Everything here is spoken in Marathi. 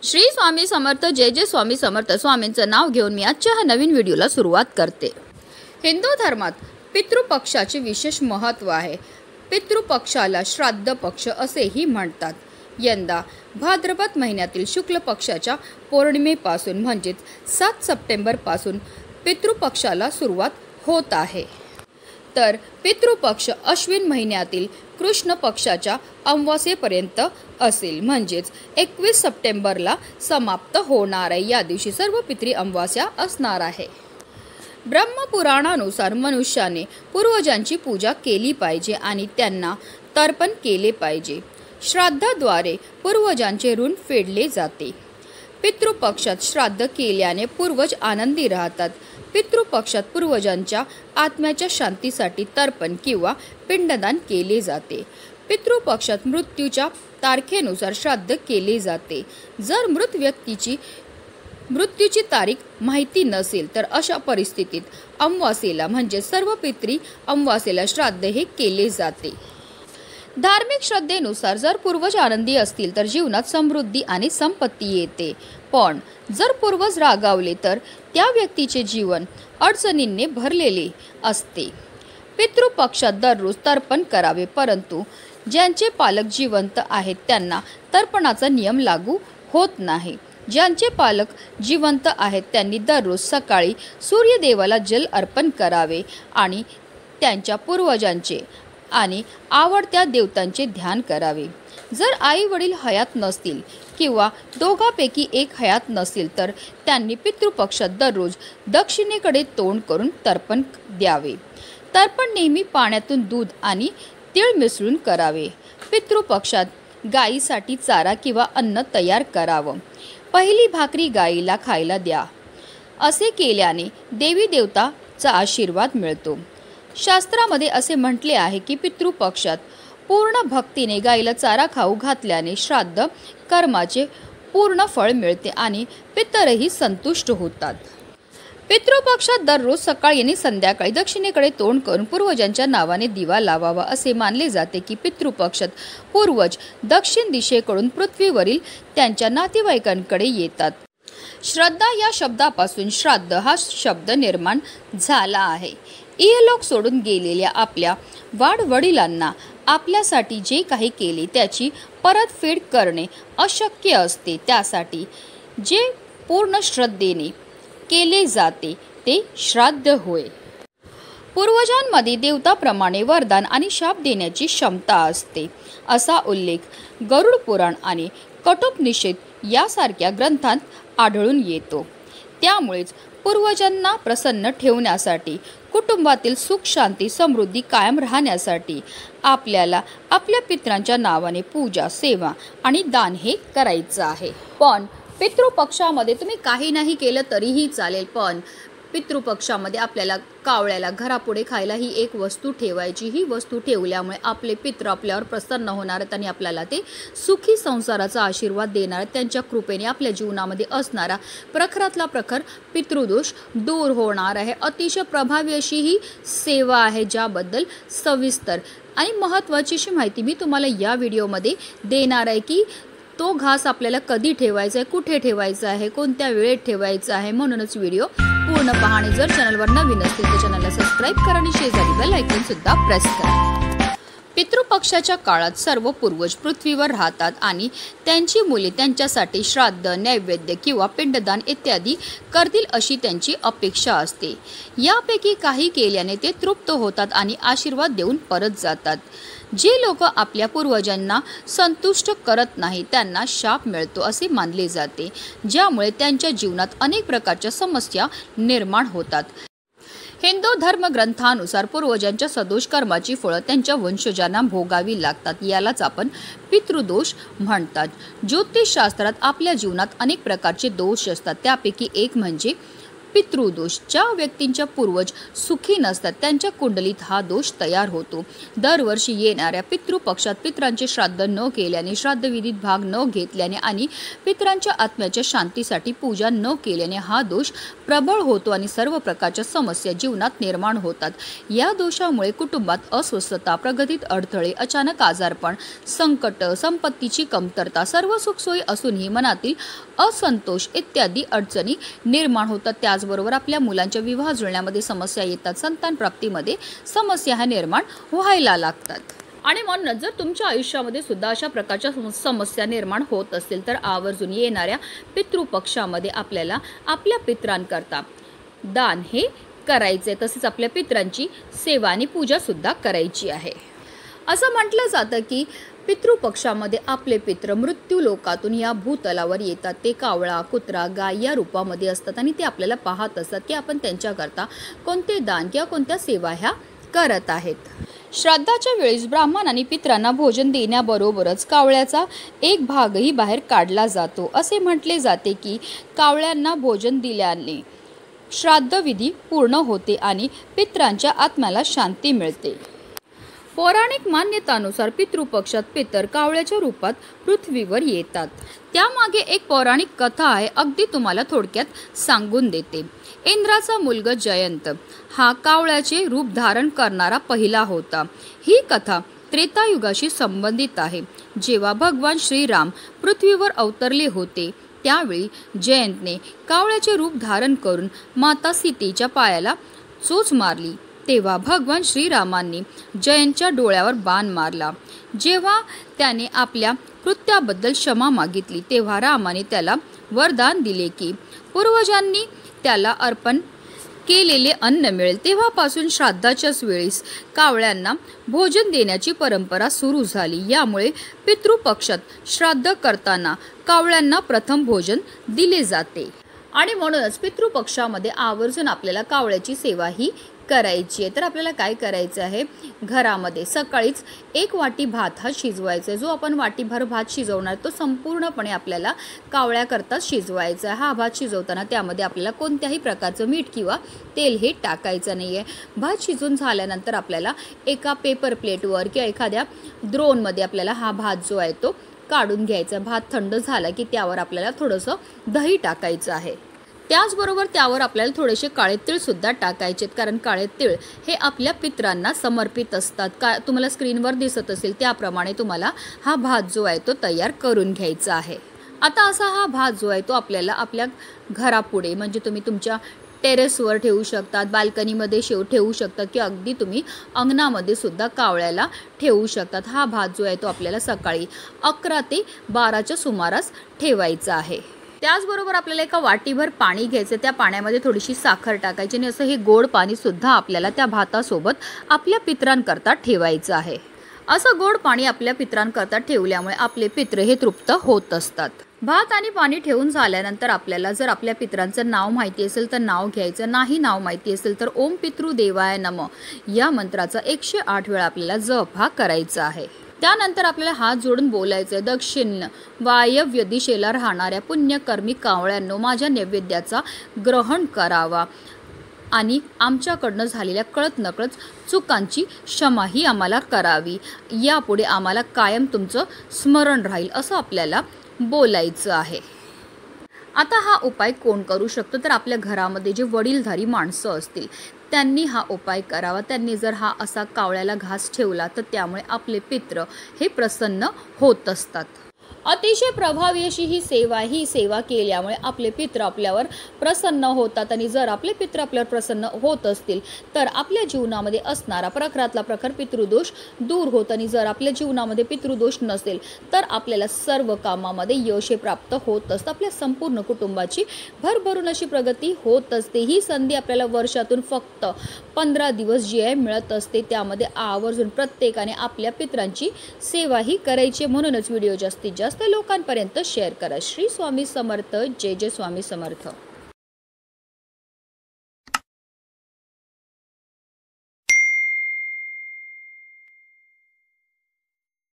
श्री स्वामी समर्थ, जय जय स्वामी समर्थ. स्वामींचं नाव घेऊन मी आजच्या ह्या नवीन व्हिडिओला सुरुवात करते. हिंदू धर्मात पितृपक्षाचे विशेष महत्त्व आहे. पितृपक्षाला श्राद्ध पक्ष असेही म्हणतात. यंदा भाद्रपद महिन्यातील शुक्ल पक्षाच्या पौर्णिमेपासून म्हणजेच 7 सप्टेंबरपासून पितृपक्षाला सुरुवात होत आहे. तर पितृपक्ष अश्विन महिन्यातील कृष्ण पक्षाच्या अमावास्येपर्यंत असेल, म्हणजेच 21 सप्टेंबरला समाप्त होणार आहे. या दिवशी सर्व पितृ अमावास्या असणार आहे. ब्रह्मपुराणानुसार मनुष्याने पूर्वजांची पूजा केली पाहिजे आणि त्यांना तर्पण केले पाहिजे. श्राद्धाद्वारे पूर्वजांचे ऋण फेडले जाते. पितृपक्षात श्राद्ध केल्याने पूर्वज आनंदी राहतात. पितृपक्षात पूर्वजांच्या आत्म्याच्या शांतीसाठी तर्पण किंवा पिंडदान केले जाते. पितृपक्षात मृत्यूच्या तारखेनुसार श्राद्ध केले जाते. जर मृत व्यक्तीची मृत्यूची तारीख माहिती नसेल तर अशा परिस्थितीत अमावास्येला म्हणजे सर्व पितृ अमावास्येला श्राद्ध हे केले जाते. धार्मिक श्रद्धेनुसार जर पूर्वज आनंदी असतील तर जीवनात समृद्धी आणि संपत्ती येते. पण जर पूर्वज रागावले तर त्या व्यक्तीचे जीवन अडचणींनी भरलेले असते. पितृपक्षात दररोज तर्पण करावे, परंतु ज्यांचे पालक जिवंत आहेत त्यांना तर्पणाचा नियम लागू होत नाही. ज्यांचे पालक जिवंत आहेत त्यांनी दररोज सकाळी सूर्यदेवाला जल अर्पण करावे आणि त्यांच्या पूर्वजांचे आणि आवडत्या देवतांचे ध्यान करावे. जर आई वडील हयात नसतील किंवा दोघांपैकी एक हयात नसेल तर त्यांनी पितृपक्षात दररोज दक्षिणेकडे तोंड करून तर्पण द्यावे. तर्पण नेहमी पाण्यातून दूध आणि तीळ मिसळून करावे. पितृपक्षात गायीसाठी चारा किंवा अन्न तयार करावं. पहिली भाकरी गायीला खायला द्या. असे केल्याने देवी देवताचा आशीर्वाद मिळतो. शास्त्रामध्ये असे म्हटले आहे की पितृपक्षात पूर्ण भक्तीने गायीला चारा खाऊ घातल्याने श्राद्ध कर्माचे पूर्ण फळ मिळते आणि पितरही संतुष्ट होतात. पितृपक्षात दररोज सकाळी आणि संध्याकाळी दक्षिणेकडे तोंड करून पूर्वजांच्या नावाने दिवा लावावा. असे मानले जाते की पितृपक्षात पूर्वज दक्षिण दिशेकडून पृथ्वीवरील त्यांच्या नातेवाईकांकडे येतात. श्रद्धा या शब्दापासून श्राद्ध हा शब्द निर्माण झाला आहे. इहलोक सोडून गेलेल्या आपल्या वाडवडिलांना आपल्यासाठी जे काही केले त्याची परतफेड करणे अशक्य असते. त्यासाठी जे पूर्ण श्रद्धेने केले जाते ते श्राद्ध होय. पूर्वजांमध्ये देवताप्रमाणे वरदान आणि शाप देण्याची क्षमता असते असा उल्लेख गरुड पुराण आणि कठोपनिषद यासारख्या ग्रंथांत आढळून येतो. त्यामुळेच पूर्वजांना प्रसन्न ठेवण्यासाठी, कुटुंबातील सुख शांती समृद्धी कायम राहण्यासाठी आपल्याला आपल्या पितरांच्या नावाने पूजा, सेवा आणि दान हे करायचं आहे. पण पितृपक्षामध्ये तुम्ही काही नाही केलं तरीही चालेल, पण पितृपक्षामध्ये आपल्याला कावळ्याला घरापुढे खायला ही एक वस्तू ठेवायची. ही वस्तू ठेवल्यामुळे आपले पितृ आपल्यावर प्रसन्न होणार आहेत आणि आपल्याला ते सुखी संसाराचा आशीर्वाद देणार आहेत. त्यांच्या कृपेने आपल्या जीवनामध्ये असणारा प्रखरातला प्रखर पितृदोष दूर होणार आहे. अतिशय प्रभावी अशी ही सेवा आहे, ज्याबद्दल सविस्तर आणि महत्त्वाची अशी माहिती मी तुम्हाला या व्हिडिओमध्ये देणार आहे की तो घास आपल्याला कधी ठेवायचा आहे, कुठे ठेवायचा आहे, कोणत्या वेळेत ठेवायचा आहे. म्हणूनच व्हिडिओ पूर्ण पहा आणि जर चॅनलवर नवीन असतील तर चॅनलला सबस्क्राईब करा आणि शेजारी बेल आयकॉन सुद्धा प्रेस करा. पितृपक्षाच्या काळात सर्व पूर्वज पृथ्वीवर राहतात आणि त्यांची मुले त्यांच्यासाठी श्राद्ध, नैवेद्य किंवा पिंडदान इत्यादी करतील अशी त्यांची अपेक्षा असते. यापैकी काही केल्याने ते तृप्त होतात आणि आशीर्वाद देऊन परत जातात. जे लोक आपल्या पूर्वजांना संतुष्ट करत नाही त्यांना शाप मिळतो असे मानले जाते, ज्यामुळे त्यांच्या जीवनात अनेक प्रकारच्या समस्या निर्माण होतात. हिंदू धर्मग्रंथानुसार पूर्वजांच्या सदोष कर्माची फळं त्यांच्या वंशजांना भोगावी लागतात. यालाच आपण पितृदोष म्हणतात. ज्योतिषशास्त्रात आपल्या जीवनात अनेक प्रकारचे दोष असतात. त्यापैकी एक म्हणजे पितृदोष, ज्या व्यक्तींच्या पूर्वज सुखी नसतात त्यांच्या कुंडलीत हा दोष तयार होतो. दरवर्षी येणाऱ्या पितृपक्षात पितरांचे श्राद्ध न केल्याने, श्राद्धविधीत भाग न घेतल्याने आणि पितरांच्या आत्म्याच्या शांतीसाठी पूजा न केल्याने हा दोष प्रबळ होतो आणि सर्व प्रकारच्या समस्या जीवनात निर्माण होतात. या दोषामुळे कुटुंबात अस्वस्थता, प्रगतीत अडथळे, अचानक आजारपण, संकट, संपत्तीची कमतरता, सर्व सुखसोयी असूनही मनातील असंतोष इत्यादी अडचणी निर्माण होतात. त्याचबरोबर आपल्या मुलांच्या विवाह जुळण्यामध्ये समस्या येतात, संतान प्राप्तीमध्ये समस्या ह्या निर्माण व्हायला लागतात. आणि म्हणून जर तुमच्या आयुष्यामध्ये सुद्धा अशा प्रकारच्या समस्या निर्माण होत असतील तर आवर्जून येणाऱ्या पितृपक्षामध्ये आपल्याला आपल्या पितरांकरता दान हे करायचे, तसेच आपल्या पितरांची सेवा आणि पूजा सुद्धा करायची आहे. असं म्हटलं जातं की पितृपक्षामध्ये आपले पित्र मृत्यू लोकातून या भूतलावर येतात. ते कावळा, कुत्रा, गाय या रूपामध्ये असतात आणि ते आपल्याला पाहत असतात की आपण त्यांच्याकरता कोणते दान किंवा कोणत्या सेवा ह्या करत आहेत. श्राद्धाच्या वेळेस ब्राह्मण आणि पितरांना भोजन देण्याबरोबरच कावळ्याचा एक भागही बाहेर काढला जातो. असे म्हटले जाते की कावळ्यांना भोजन दिल्याने श्राद्धविधी पूर्ण होते आणि पितरांच्या आत्म्याला शांती मिळते. पौराणिक मान्यतानुसार पितृपक्षात पितर कावळ्याच्या रूपात पृथ्वीवर येतात. त्यामागे एक पौराणिक कथा आहे, अगदी तुम्हाला थोडक्यात सांगून देते. इंद्राचा मुलगा जयंत हा कावळ्याचे रूप धारण करणारा पहिला होता. ही कथा त्रेतायुगाशी संबंधित आहे. जेव्हा भगवान श्रीराम पृथ्वीवर अवतरले होते त्यावेळी जयंतने कावळ्याचे रूप धारण करून माता सीतेच्या पायाला चोच मारली. तेव्हा भगवान श्रीरामांनी जयंतच्या डोळ्यावर बाण मारला. जेव्हा त्याने आपल्या कृत्याबद्दल क्षमा मागितली तेव्हा रामाने त्याला वरदान दिले की पूर्वजांनी त्याला अर्पण केलेले अन्न मिळेल. तेव्हापासून श्राद्धाच्याच वेळेस कावळ्यांना भोजन देण्याची परंपरा सुरू झाली. यामुळे पितृपक्षात श्राद्ध करताना कावळ्यांना प्रथम भोजन दिले जाते आणि म्हणूनच पितृपक्षामध्ये आवर्जून आपल्याला कावळ्याची सेवा ही करायची आहे. तर आपल्याला काय करायचं आहे, घरामध्ये सकाळीच 1 वाटी भात हा शिजवायचा आहे. जो आपण वाटीभर भात शिजवणार तो संपूर्णपणे आपल्याला कावळ्याकरताच शिजवायचा आहे. हा भात शिजवताना त्यामध्ये आपल्याला कोणत्याही प्रकारचं मीठ किंवा तेल हे टाकायचं नाही आहे. भात शिजून झाल्यानंतर आपल्याला एका पेपर प्लेटवर किंवा एखाद्या द्रोणमध्ये आपल्याला हा भात जो आहे तो काढून घ्यायचा. भात थंड झाला की त्यावर आपल्याला थोडंसं दही टाकायचं आहे. त्याचबरोबर त्यावर आपल्याला थोडेसे काळे तीळ सुद्धा टाकायचे, कारण काळे तीळ हे आपल्या पितरांना समर्पित असतात. तुम्हाला स्क्रीनवर दिसत असेल त्याप्रमाणे तुम्हाला हा भात जो आहे तो तयार करून घ्यायचा आहे. आता असा हा भात जो आहे तो आपल्याला आपल्या घरापुढे, म्हणजे तुम्ही तुमच्या टेरेसवर ठेवू शकतात, बाल्कनीमध्ये ठेवू शकतात किंवा अगदी तुम्ही अंगणामध्ये सुद्धा कावळ्याला ठेवू शकतात. हा भात जो आहे तो आपल्याला सकाळी 11 ते 12च्या सुमारास ठेवायचा आहे. त्याचबरोबर आपल्याला एका वाटीभर पाणी घ्यायचं, त्या पाण्यामध्ये थोडीशी साखर टाकायची आणि असं हे गोड पाणी सुद्धा आपल्याला त्या भातासोबत आपल्या पितरांकरता ठेवायचं आहे. असं गोड पाणी आपल्या पितरांकरता ठेवल्यामुळे आपले पित्र हे तृप्त होत असतात. भात आणि पाणी ठेवून झाल्यानंतर आपल्याला जर आपल्या पितरांचं नाव माहिती असेल तर नाव घ्यायचं, नाही नाव माहिती असेल तर ओम पितृदेवाय नमः या मंत्राचा 108 वेळा आपल्याला जप हा करायचा आहे. त्यानंतर आपल्याला हात जोडून बोलायचं, दक्षिण वायव्य दिशेला राहणाऱ्या पुण्यकर्मी कावळ्यांनो माझ्या नैवेद्याचा ग्रहण करावा आणि आमच्याकडनं झालेल्या कळत नकळत चुकांची क्षमाही आम्हाला करावी. यापुढे आम्हाला कायम तुमचं स्मरण राहील असं आपल्याला बोलायचं आहे. आता हा उपाय कोण करू शकतो, तर आपल्या घरामध्ये जे वडीलधारी माणसं असतील त्यांनी हा उपाय करावा. त्यांनी जर हा असा कावळ्याला घास ठेवला तर त्यामुळे आपले पित्र हे प्रसन्न होत असतात. अतिशय प्रभावी अशी ही सेवा केल्यामुळे आपले पित्र आपल्यावर प्रसन्न होतात आणि जर आपले पित्र आपल्यावर प्रसन्न होत असतील तर आपल्या जीवनामध्ये असणारा प्रखरातला प्रखर पितृदोष दूर होत आणि जर आपल्या जीवनामध्ये पितृदोष नसेल तर आपल्याला सर्व कामामध्ये यश हे प्राप्त होत असतं. आपल्या संपूर्ण कुटुंबाची भरभरून अशी प्रगती होत असते. ही संधी आपल्याला वर्षातून फक्त 15 दिवस जी आहे मिळत असते. त्यामध्ये आवर्जून प्रत्येकाने आपल्या पित्रांची सेवा ही करायची. म्हणूनच व्हिडिओ जास्तीत जास्त लोकांपर्यंत शेअर करा. श्री स्वामी समर्थ. जय जय स्वामी समर्थ.